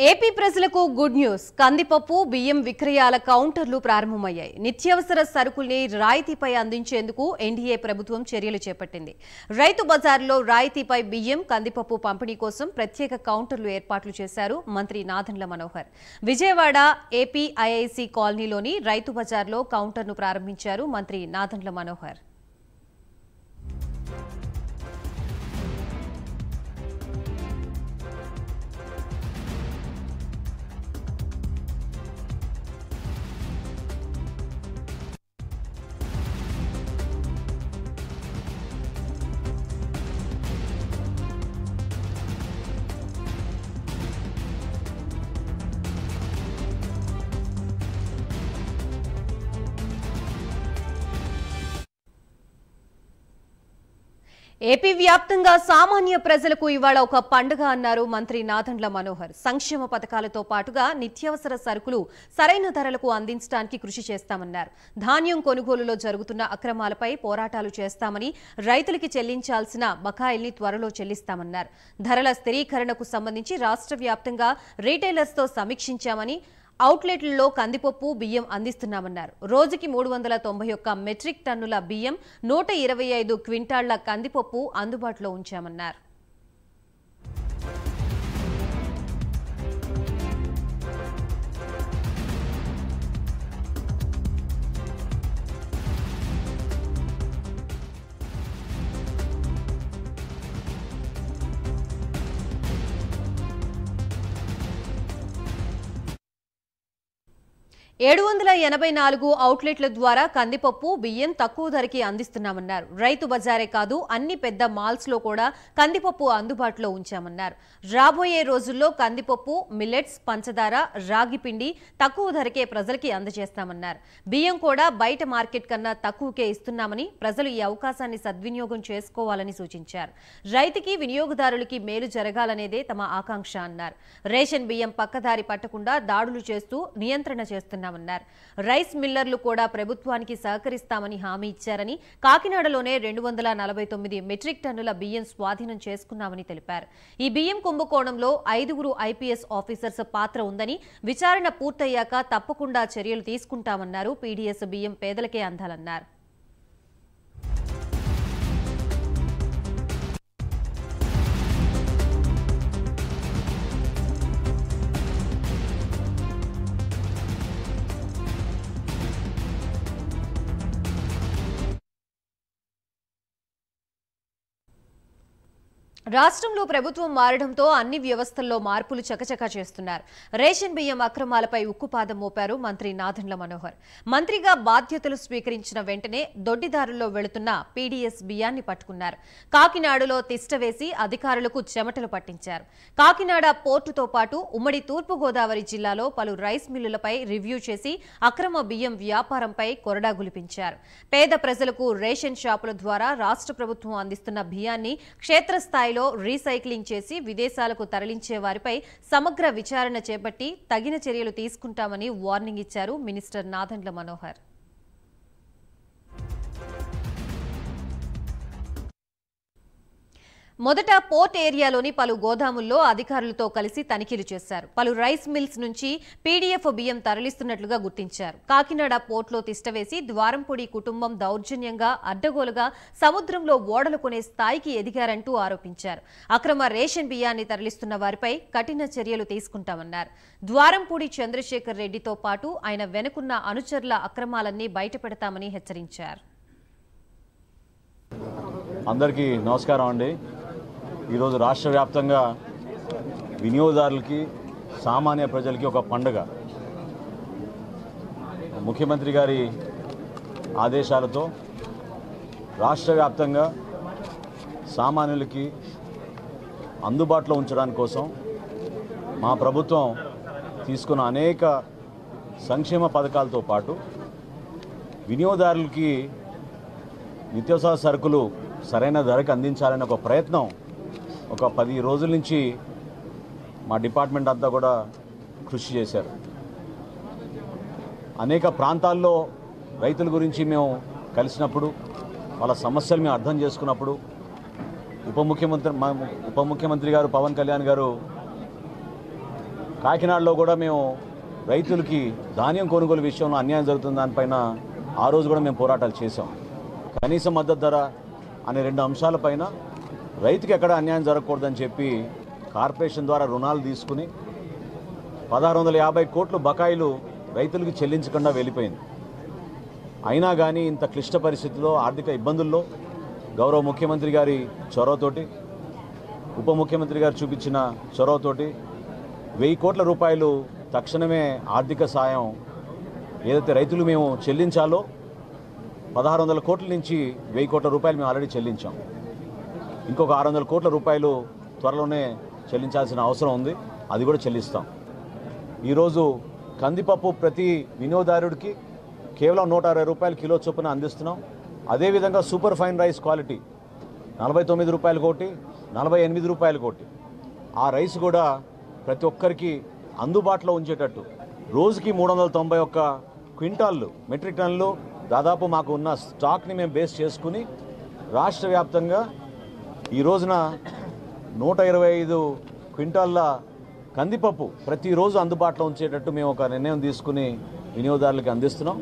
AP ప్రజలకు good news. కందిపప్పు బియ్యం విక్రయాల కౌంటర్లు ప్రారంభమయ్యాయి. నిత్యావసర సరుకుల్ని రాయితీపై అందించేందుకు ఎన్డీఏ ప్రభుత్వం చర్యలు చేపట్టింది. రైతు బజార్లో రాయితీపై బియ్యం, కందిపప్పు పంపిణీ కోసం ప్రత్యేక కౌంటర్లు ఏర్పాట్లు చేశారు మంత్రి నాదెండ్ల మనోహర్. విజయవాడ ఏపీఐఐసీ కాలనీలోని రైతు బజార్లో కౌంటర్ను ప్రారంభించారు మంత్రి నాదెండ్ల మనోహర్. ఏపీ వ్యాప్తంగా సామాన్య ప్రజలకు ఇవాళ ఒక పండుగ అన్నారు మంత్రి నాదెండ్ల మనోహర్. సంక్షేమ పథకాలతో పాటుగా నిత్యావసర సరుకులు సరైన ధరలకు అందించడానికి కృషి చేస్తామన్నారు. ధాన్యం కొనుగోలులో జరుగుతున్న అక్రమాలపై పోరాటాలు చేస్తామని, రైతులకి చెల్లించాల్సిన బకాయిల్ని త్వరలో చెల్లిస్తామన్నారు. ధరల స్థిరీకరణకు సంబంధించి రాష్ట్ర వ్యాప్తంగా రీటైలర్స్తో సమీక్షించామని, అవుట్లెట్లలో కందిపప్పు బియ్యం అందిస్తున్నామన్నారు. రోజుకి 391 మెట్రిక్ టన్నుల బియ్యం, 125 క్వింటాళ్ల కందిపప్పు అందుబాటులో ఉంచామన్నారు. 784 అవుట్లెట్ల ద్వారా కందిపప్పు బియ్యం తక్కువ ధరకి అందిస్తున్నామన్నారు. రైతు బజారే కాదు, అన్ని పెద్ద మాల్స్ లో కూడా కందిపప్పు అందుబాటులో ఉంచామన్నారు. రాబోయే రోజుల్లో కందిపప్పు, మిల్లెట్స్, పంచదార, రాగి పిండి తక్కువ ధరకే ప్రజలకి అందజేస్తామన్నారు. బియ్యం కూడా బయట మార్కెట్ కన్నా తక్కువకే ఇస్తున్నామని, ప్రజలు ఈ అవకాశాన్ని సద్వినియోగం చేసుకోవాలని సూచించారు. రైతుకి, వినియోగదారులకి మేలు జరగాలనేదే తమ ఆకాంక్ష అన్నారు. రేషన్ బియ్యం పక్కదారి పట్టకుండా దాడులు చేస్తూ నియంత్రణ చేస్తున్నారు. రైస్ మిల్లర్లు కూడా ప్రభుత్వానికి సహకరిస్తామని హామీ ఇచ్చారని, కాకినాడలోనే 249 మెట్రిక్ టన్నుల బియ్యం స్వాధీనం చేసుకున్నామని తెలిపారు. ఈ బియ్యం కుంభకోణంలో 5 ఐపీఎస్ ఆఫీసర్స్ పాత్ర ఉందని, విచారణ పూర్తయ్యాక తప్పకుండా చర్యలు తీసుకుంటామన్నారు. పీడీఎస్ బియ్యం పేదలకే అందాలన్నారు. రాష్ట్రంలో ప్రభుత్వం మారడంతో అన్ని వ్యవస్థల్లో మార్పులు చకచకా చేస్తున్నారు. రేషన్ బియ్యం అక్రమాలపై ఉక్కుపాదం మోపారు మంత్రి నాదెండ్ల మనోహర్. మంత్రిగా బాధ్యతలు స్వీకరించిన వెంటనే దొడ్డిదారుల్లో వెళుతున్న పీడీఎస్ బియ్యాన్ని పట్టుకున్నారు. కాకినాడలో తిష్టవేసి అధికారులకు చెమటలు పట్టించారు. కాకినాడ పోర్టుతో పాటు ఉమ్మడి తూర్పుగోదావరి జిల్లాలో పలు రైస్ మిల్లులపై రివ్యూ చేసి అక్రమ బియ్యం వ్యాపారంపై కొరడా గులిపించారు. పేద ప్రజలకు రేషన్ షాపుల ద్వారా రాష్ట్ర ప్రభుత్వం అందిస్తున్న బియ్యాన్ని క్షేత్రస్థాయిలో రీసైక్లింగ్ చేసి విదేశాలకు తరలించే వారిపై సమగ్ర విచారణ చేపట్టి తగిన చర్యలు తీసుకుంటామని వార్నింగ్ ఇచ్చారు మినిస్టర్ నాదెండ్ల మనోహర్. మొదట పోర్ట్ ఏరియాలోని పలు గోదాముల్లో అధికారులతో కలిసి తనిఖీలు చేశారు. పలు రైస్ మిల్స్ నుంచి పీడీఎఫ్ బియ్యం తరలిస్తున్నట్లుగా గుర్తించారు. కాకినాడ పోర్టులో తిష్టవేసి ద్వారంపూడి కుటుంబం దౌర్జన్యంగా అడ్డగోలుగా సముద్రంలో ఓడలు కొనే స్థాయికి ఎదిగారంటూ ఆరోపించారు. అక్రమ రేషన్ బియ్యాన్ని తరలిస్తున్న వారిపై కఠిన చర్యలు తీసుకుంటామన్నారు. ద్వారంపూడి చంద్రశేఖర్ రెడ్డితో పాటు ఆయన వెనుకున్న అనుచరుల అక్రమాలన్నీ బయటపెడతామని హెచ్చరించారు. అందరికీ నమస్కారం అండి. ఈరోజు రాష్ట్ర వ్యాప్తంగా వినియోగదారులకి, సామాన్య ప్రజలకి ఒక పండుగ. ముఖ్యమంత్రి గారి ఆదేశాలతో రాష్ట్ర వ్యాప్తంగా సామాన్యులకి అందుబాటులో ఉంచడానికి కోసం మా ప్రభుత్వం తీసుకున్న అనేక సంక్షేమ పథకాలతో పాటు వినియోగదారులకి నిత్యావసర సరుకులు సరైన ధరకు అందించాలనే ఒక ప్రయత్నం ఒక 10 రోజుల నుంచి మా డిపార్ట్మెంట్ అంతా కూడా కృషి చేశారు. అనేక ప్రాంతాల్లో రైతుల గురించి మేము కలిసినప్పుడు, వాళ్ళ సమస్యలు మేము అర్థం చేసుకున్నప్పుడు ఉప ముఖ్యమంత్రి గారు పవన్ కళ్యాణ్ గారు కాకినాడలో కూడా మేము రైతులకి ధాన్యం కొనుగోలు విషయంలో అన్యాయం జరుగుతున్న దానిపైన ఆ రోజు కూడా మేము పోరాటాలు చేసాం. కనీస మద్దతు ధర అనే 2 అంశాలపైన రైతుకి ఎక్కడ అన్యాయం జరగకూడదని చెప్పి కార్పొరేషన్ ద్వారా రుణాలు తీసుకుని 1650 కోట్లు బకాయిలు రైతులకు చెల్లించకుండా వెళ్ళిపోయింది. అయినా కానీ ఇంత క్లిష్ట పరిస్థితుల్లో ఆర్థిక ఇబ్బందుల్లో గౌరవ ముఖ్యమంత్రి గారి చొరవతోటి, ఉప ముఖ్యమంత్రి గారు చూపించిన చొరవతోటి 1000 కోట్ల రూపాయలు తక్షణమే ఆర్థిక సాయం ఏదైతే రైతులు మేము చెల్లించాలో 1600 కోట్ల నుంచి 1000 కోట్ల రూపాయలు మేము ఆల్రెడీ చెల్లించాం. ఇంకొక 600 కోట్ల రూపాయలు త్వరలోనే చెల్లించాల్సిన అవసరం ఉంది. అది కూడా చెల్లిస్తాం. ఈరోజు కందిపప్పు ప్రతి వినియోగదారుడికి కేవలం 160 రూపాయలు కిలో చొప్పున అందిస్తున్నాం. అదేవిధంగా సూపర్ ఫైన్ రైస్ క్వాలిటీ 49 రూపాయలు కోటి, 48 రూపాయలు కోటి. ఆ రైస్ కూడా ప్రతి ఒక్కరికి అందుబాటులో ఉంచేటట్టు రోజుకి 391 క్వింటాళ్ళు మెట్రిక్ టన్నులు దాదాపు మాకు ఉన్న స్టాక్ని మేము బేస్ చేసుకుని రాష్ట్ర వ్యాప్తంగా ఈ రోజున 125 క్వింటాళ్ళ కందిపప్పు ప్రతిరోజు అందుబాటులో ఉంచేటట్టు మేము ఒక నిర్ణయం తీసుకుని వినియోగదారులకు అందిస్తున్నాం.